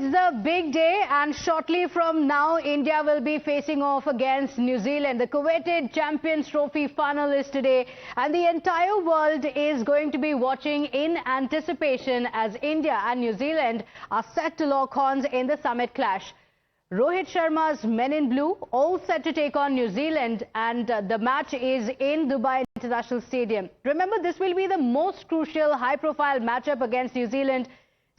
it's the big day, and shortly from now, India will be facing off against New Zealand. The coveted Champions Trophy final is today, and the entire world is going to be watching in anticipation as India and New Zealand are set to lock horns in the summit clash. Rohit Sharma's men in blue all set to take on New Zealand, and the match is in Dubai International Stadium. Remember, this will be the most crucial high-profile matchup against New Zealand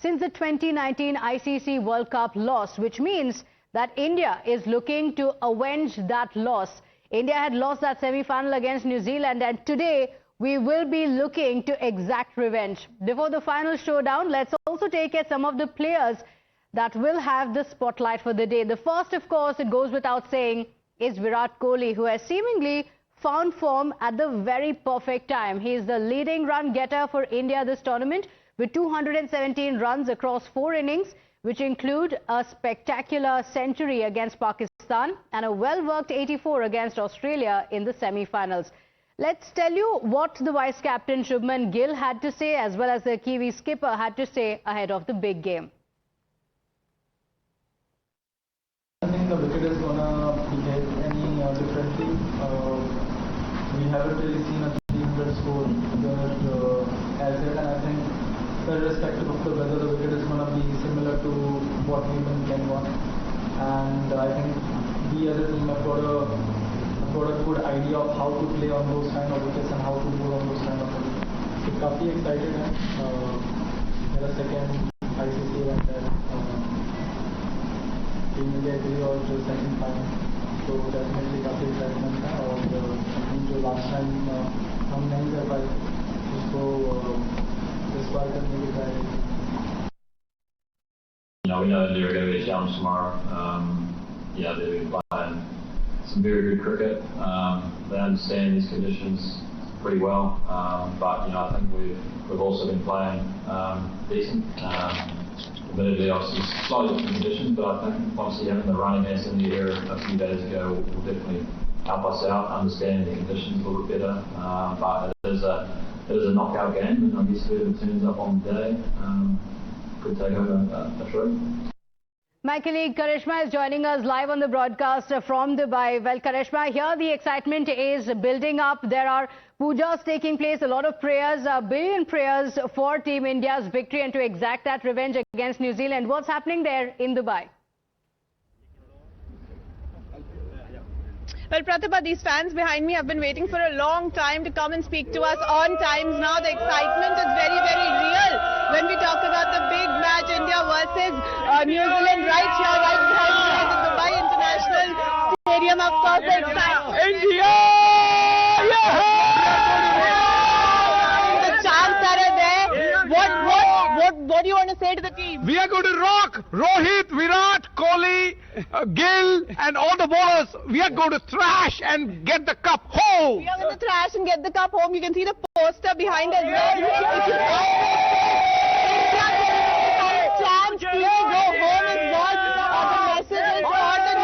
since the 2019 ICC World Cup loss, which means that India is looking to avenge that loss. India had lost that semi-final against New Zealand, and today we will be looking to exact revenge. Before the final showdown, let's also take at some of the players that will have the spotlight for the day. The first, of course, it goes without saying, is Virat Kohli, who has seemingly found form at the very perfect time. He is the leading run getter for India this tournament, with 217 runs across 4 innings, which include a spectacular century against Pakistan and a well-worked 84 against Australia in the semi-finals. Let's tell you what the vice-captain Shubman Gill had to say, as well as the Kiwi skipper had to say ahead of the big game. I think the wicket is going to behave any differently. We haven't really seen a 300 score there as yet, and I think irrespective of the weather, the wicket is going to be similar to what we've been playing on. And I think we as a team have got a good idea of how to play on those kind of wickets and how to move on those kind of wickets. So काफी excited हैं. मेरा second ICC event है. Team India के लिए और जो second time, तो definitely काफी excitement है. और जो last time हम नहीं कर पाए उसको we know India are going to be a challenge tomorrow. They've been playing some very good cricket. They understand these conditions pretty well. But I think we've also been playing decent. Admittedly, obviously slightly different conditions, but I think obviously having the running against India here a few days ago will definitely help us out, understanding the conditions a little bit better. But it is a knockout game, and obviously if it turns up on the day, could take home a trophy. My colleague Karishma is joining us live on the broadcast from Dubai. Well, Karishma, here the excitement is building up. There are pujas taking place, a lot of prayers, a billion prayers for Team India's victory and to exact that revenge against New Zealand. What's happening there in Dubai? Well, Pratibha, these fans behind me have been waiting for a long time to come and speak to us on times now. The excitement is very, very real when we talk about the big match, India versus New Zealand, right here, right behind me at the Dubai International Stadium. Of course, the excitement. India! The chants that are there. What do you want to say to the team? We are going to rock Rohit, Virat, Kohli, Gill and all the bowlers. We are going to thrash and get the cup home. We are going to thrash and get the cup home. You can see the poster behind us there. Chance, play, go home is what the message is for the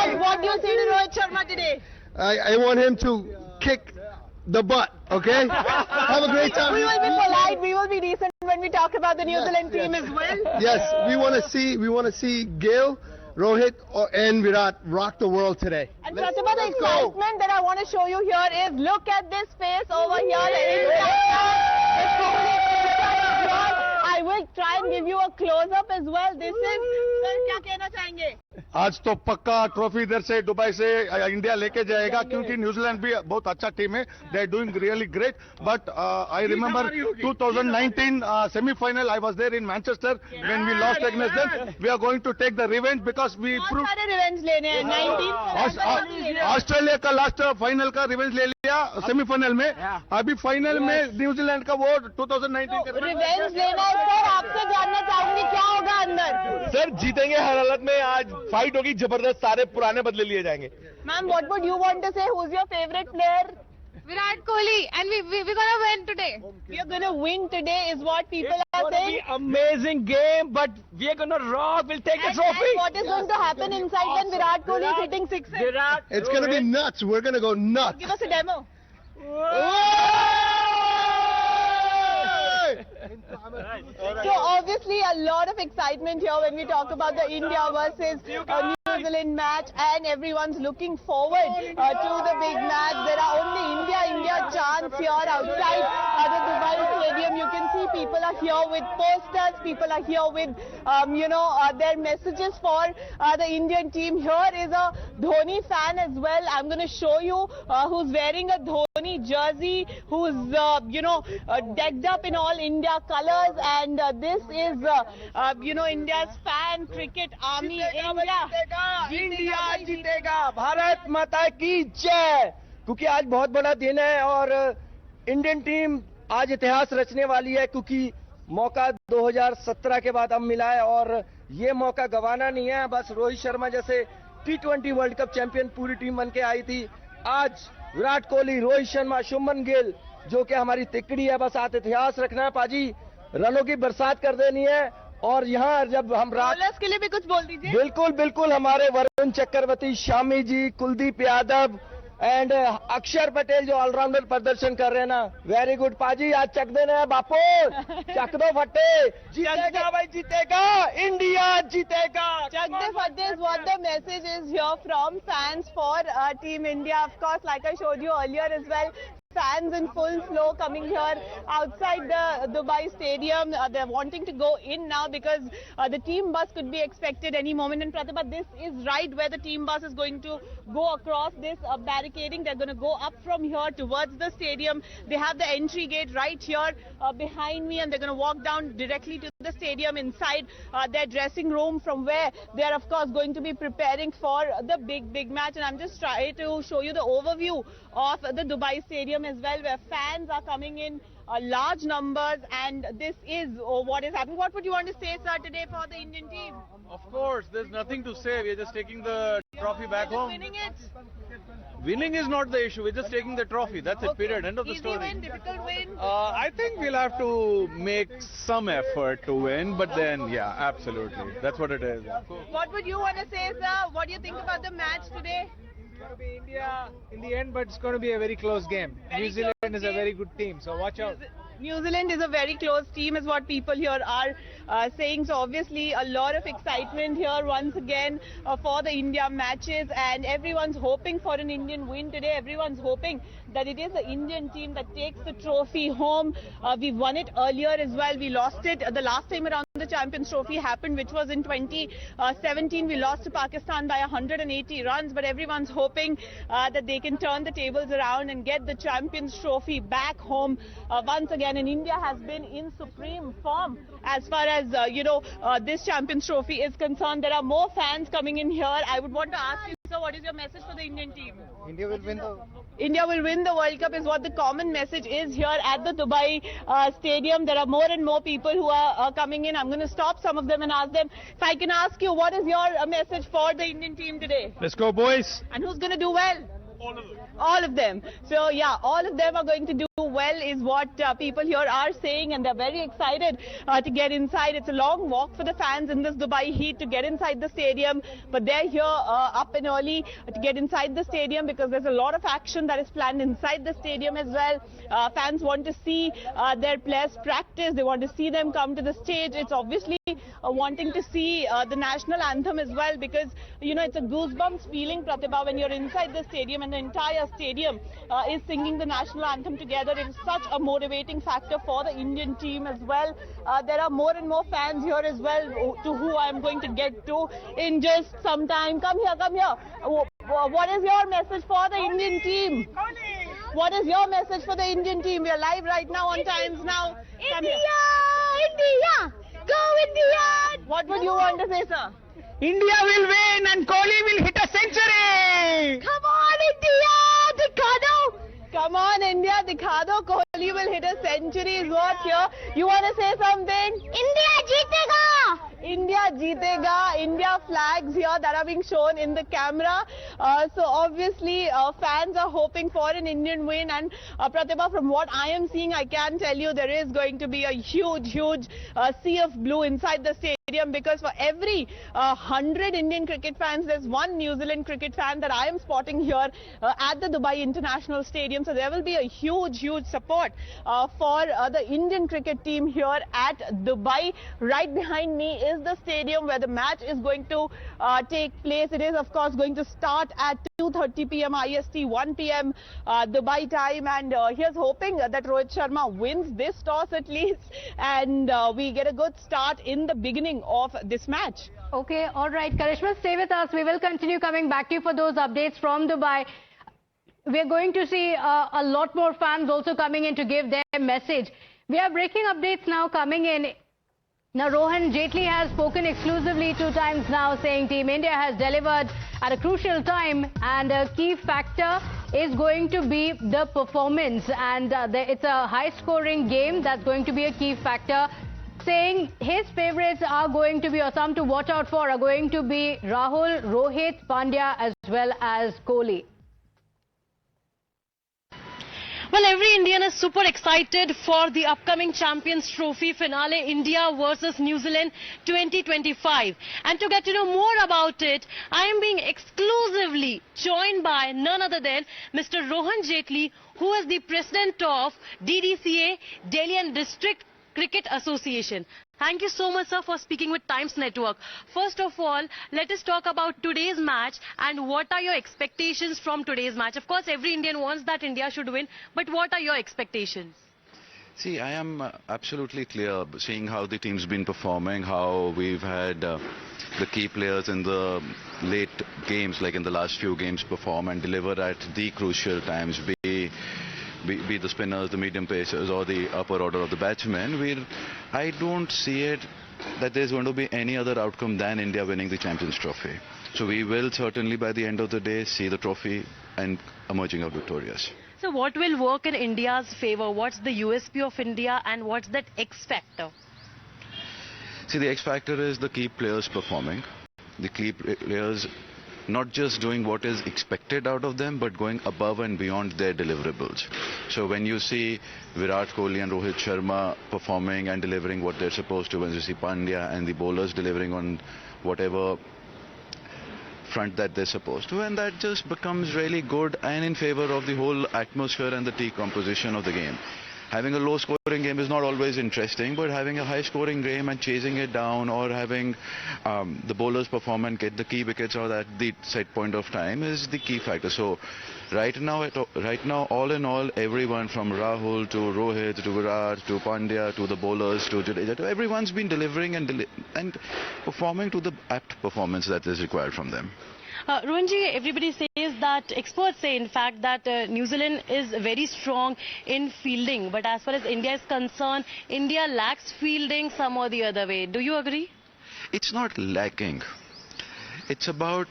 new. What do you say to Rohit Sharma today? I want him to kick the butt, okay? Have a great time. We will be polite, we will be decent when we talk about the New Zealand team as well. Yes, we want to see Gill, Rohit and Virat rock the world today. And Pratibha, the excitement that I want to show you here is, look at this face over here. I will try and give you a close-up as well. This is, sir, क्या कहना चाहेंगे? आज तो पक्का trophy इधर से Dubai से India लेके जाएगा, क्योंकि न्यूजीलैंड भी बहुत अच्छा टीम है. They are doing really great. But I remember 2019 semi-final. I was there in Manchester when we lost against them. We are going to take the revenge because we proved. बहुत सारे revenge लेने हैं. 19 Australia का last final का revenge ले लिया semifinal में. अभी फाइनल में न्यूजीलैंड का वो 2019 का रिवेंज लेना है. सर, आपसे जानना चाहूंगी क्या होगा अंदर? सर जीतेंगे हर हालत में. आज फाइट होगी जबरदस्त. सारे पुराने बदले लिए जाएंगे. Ma'am, what would you want to say? Who's your favorite player? Virat Kohli, and we're gonna win today. We are gonna win today is what people are saying. It's going to be amazing game, but we are going to rock. We'll take the trophy. And what is going to happen inside when Virat Kohli is hitting sixes? It's going to be nuts. We're going to go nuts. Give us a demo. So obviously a lot of excitement here when we talk about the India versus New Zealand match, and everyone's looking forward to the big match. There are only India chants here outside the Dubai Stadium. You can see people are here with posters, people are here with their messages for the Indian team. Here is a Dhoni fan as well. I'm going to show you who's wearing a Dhoni jersey, who's decked up in all India colors, and this is India's fan cricket army. India जीतेगा, भारत माता की जय। क्योंकि आज बहुत बड़ा दिन है और इंडियन टीम आज इतिहास रचने वाली है, क्योंकि मौका 2017 के बाद अब मिला है और ये मौका गंवाना नहीं है। बस रोहित शर्मा जैसे T20 वर्ल्ड कप चैंपियन पूरी टीम बन के आई थी, आज विराट कोहली, रोहित शर्मा, शुभमन गिल जो कि हमारी तिकड़ी है, बस आज इतिहास रखना है पाजी, रनों की बरसात कर देनी है। और यहाँ जब हम बॉलर्स के लिए भी कुछ बोल दीजिए। बिल्कुल हमारे वरुण चक्रवर्ती, शामी जी, कुलदीप यादव एंड अक्षर पटेल जो ऑलराउंडर प्रदर्शन कर रहे हैं ना, वेरी गुड पाजी, आज चक देना है बापू, चक दो फटे, जीतेगा भाई जीतेगा, इंडिया जीतेगा। Chak de fatte is what the message is here from fans for Team India. Of course, like I showed you earlier as well, fans in full flow coming here outside the Dubai Stadium. They're wanting to go in now because the team bus could be expected any moment. And Pratibha, this is right where the team bus is going to go across this barricading. They're going to go up from here towards the stadium. They have the entry gate right here behind me, and they're going to walk down directly to the stadium inside their dressing room, from where they are of course going to be preparing for the big match. And I'm just trying to show you the overview of the Dubai Stadium as well, where fans are coming in large numbers, and this is what is happening. What would you want to say, sir, today for the Indian team? Of course, there's nothing to say. We're just taking the trophy back home. Winning it. Winning is not the issue. We're just taking the trophy. That's it, period. End of the Easy story. win, difficult win. I think we'll have to make some effort to win, but then, yeah, absolutely. That's what it is. What would you want to say, sir? What do you think about the match today? It's going to be India in the end, but it's going to be a very close game. New Zealand is a very good team, so watch out. New Zealand is a very close team, is what people here are saying. So obviously a lot of excitement here once again for the India matches, and everyone's hoping for an Indian win today. Everyone's hoping that it is the Indian team that takes the trophy home. We won it earlier as well. We lost it the last time around the Champions Trophy happened, which was in 2017. We lost to Pakistan by 180 runs, but everyone's hoping that they can turn the tables around and get the Champions Trophy back home once again. And India has been in supreme form as far as this Champions Trophy is concerned. There are more fans coming in here. I would want to ask you, sir, what is your message for the Indian team? India will win the... India will win the World Cup is what the common message is here at the Dubai Stadium. There are more and more people who are coming in. I'm going to stop some of them and ask them. If I can ask you, what is your message for the Indian team today? Let's go, boys. And who's going to do well? All of them. All of them. So yeah, all of them are going to do well is what people here are saying, and they're very excited to get inside. It's a long walk for the fans in this Dubai heat to get inside the stadium, but they're here up and early to get inside the stadium because there's a lot of action that is planned inside the stadium as well. Fans want to see their players practice. They want to see them come to the stage. It's obviously wanting to see the national anthem as well, because it's a goosebumps feeling, Pratibha, when you're inside the stadium and the entire stadium is singing the national anthem together. It is such a motivating factor for the Indian team as well. There are more and more fans here as well, to who I'm going to get to in just some time. Come here, come here. What is your message for the Indian team? What is your message for the Indian team? We are live right now on Times Now. India! India! Go India! What would you want to say, sir? India will win and Kohli will hit a century. Come on, India! Dikha do! Come on, India, dikha do. Kohli will hit a century is what here. You want to say something? India jeetega! India jeetega. India flags here that are being shown in the camera. So obviously fans are hoping for an Indian win, and Pratibha, from what I am seeing, I can tell you there is going to be a huge sea of blue inside the stadium. because for every 100 Indian cricket fans, there's one New Zealand cricket fan that I am spotting here at the Dubai International Stadium. So there will be a huge support for the Indian cricket team here at Dubai. Right behind me is the stadium where the match is going to take place. It is, of course, going to start at 2:30 p.m. IST, 1 p.m. Dubai time, and here's hoping that Rohit Sharma wins this toss at least, and we get a good start in the beginning of this match. Okay, all right, Karishma, stay with us. We will continue coming back to you for those updates from Dubai. We're going to see a lot more fans also coming in to give their message. We are breaking updates now coming in. Now, Rohan Jaitley has spoken exclusively 2 times now, saying Team India has delivered at a crucial time, and a key factor is going to be the performance, and it's a high-scoring game that's going to be a key factor, saying his favourites are going to be, or some to watch out for, are going to be Rahul, Rohit, Pandya as well as Kohli. Well, every Indian is super excited for the upcoming Champions Trophy finale, India versus New Zealand 2025. And to get to know more about it, I am being exclusively joined by none other than Mr. Rohan Jaitley, who is the President of DDCA, Delhi and District Cricket Association. Thank you so much, sir, for speaking with Times Network. First of all, let us talk about today's match and what are your expectations from today's match. Of course, every Indian wants that India should win, but what are your expectations? See, I am absolutely clear, seeing how the team's been performing, how we've had the key players in the late games, like in the last few games, perform and deliver at the crucial times, be the spinners, the medium pacers or the upper order of the batsmen. I don't see it that there's going to be any other outcome than India winning the Champions Trophy. So we will certainly by the end of the day see the trophy and emerging out victorious. So what will work in India's favour? What's the USP of India and what's that X factor? See, the X factor is the key players performing. The key players not just doing what is expected out of them, but going above and beyond their deliverables. So when you see Virat, Kohli and Rohit Sharma performing and delivering what they're supposed to, when you see Pandya and the bowlers delivering on whatever front that they're supposed to, and that just becomes really good and in favor of the whole atmosphere and the team composition of the game. Having a low-scoring game is not always interesting, but having a high-scoring game and chasing it down, or having the bowlers perform and get the key wickets out at the set point of time is the key factor. So right now, all in all, everyone from Rahul to Rohit to Virat to Pandya to the bowlers to Jadeja, to everyone's been delivering and performing to the apt performance that is required from them. Rohanji, everybody says that, experts say in fact that New Zealand is very strong in fielding, but as far as India is concerned, India lacks fielding some or the other way. Do you agree? It's not lacking. It's about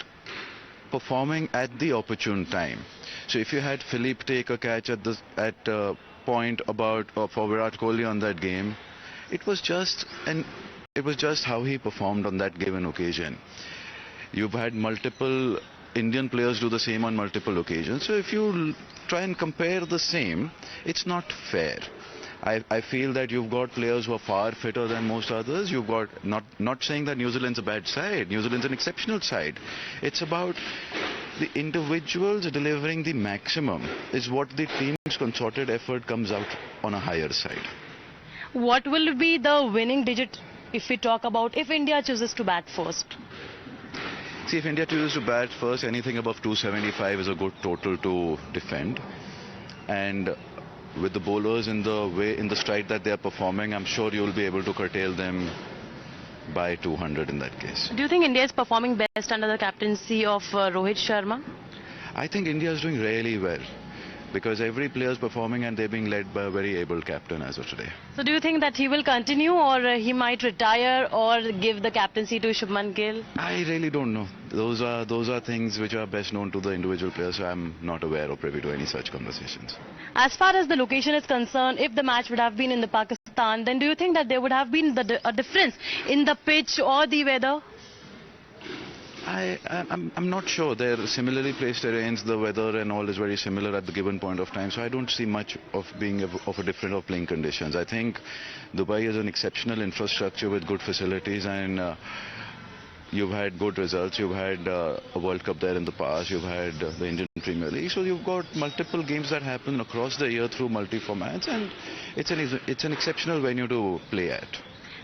performing at the opportune time. So if you had Philippe take a catch at point about for Virat Kohli on that game, it was just how he performed on that given occasion. You've had multiple Indian players do the same on multiple occasions. So if you try and compare the same, it's not fair. I feel that you've got players who are far fitter than most others. You've got, not saying that New Zealand's a bad side. New Zealand's an exceptional side. It's about the individuals delivering the maximum is what the team's concerted effort comes out on a higher side. What will be the winning digit if we talk about if India chooses to bat first? See, if India chooses to bat first, anything above 275 is a good total to defend. And with the bowlers in the stride that they are performing, I'm sure you'll be able to curtail them by 200 in that case. Do you think India is performing best under the captaincy of Rohit Sharma? I think India is doing really well, because every player is performing and they're being led by a very able captain as of today. So do you think that he will continue, or he might retire or give the captaincy to Shubman Gill? I really don't know. Those are things which are best known to the individual players, so I'm not aware or privy to any such conversations. As far as the location is concerned, if the match would have been in the Pakistan, then do you think that there would have been a difference in the pitch or the weather? I'm not sure. They're similarly placed terrains, the weather and all is very similar at the given point of time. So I don't see much of being of a difference of playing conditions. I think Dubai is an exceptional infrastructure with good facilities, and you've had good results. You've had a World Cup there in the past. You've had the Indian Premier League. So you've got multiple games that happen across the year through multi-formats, and it's an exceptional venue to play at.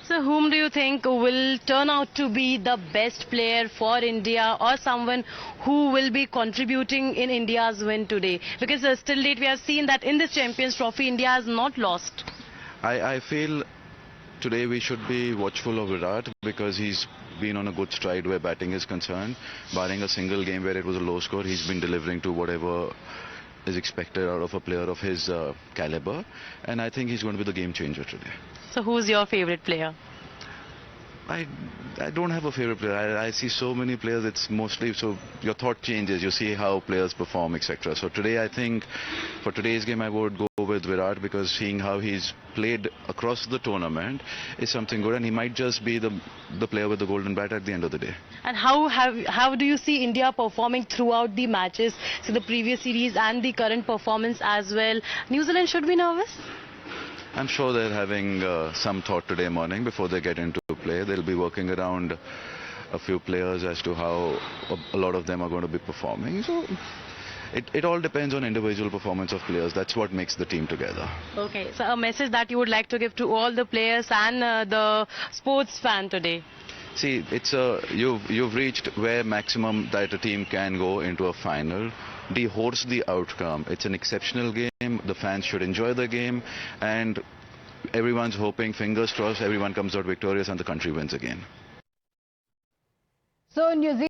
So whom do you think will turn out to be the best player for India, or someone who will be contributing in India's win today? Because still date we have seen that in this Champions Trophy India has not lost. I feel today we should be watchful of Virat because he's been on a good stride where batting is concerned. Barring a single game where it was a low score, he's been delivering to whatever is expected out of a player of his caliber, and I think he's going to be the game changer today. So who's your favourite player? I don't have a favourite player. I see so many players. It's mostly so your thought changes. You see how players perform, etc. So today, I think for today's game, I would go with Virat because seeing how he's played across the tournament is something good, and he might just be the player with the golden bat at the end of the day. And how do you see India performing throughout the matches, so the previous series and the current performance as well? New Zealand should be nervous? I'm sure they're having some thought today morning before they get into play. They'll be working around a few players as to how a lot of them are going to be performing. So it all depends on individual performance of players. That's what makes the team together. Okay, so a message that you would like to give to all the players and the sports fan today? See, you've reached where maximum that a team can go into a final. Dehorse the outcome. It's an exceptional game. The fans should enjoy the game, and everyone's hoping, fingers crossed, everyone comes out victorious and the country wins again. So New Zealand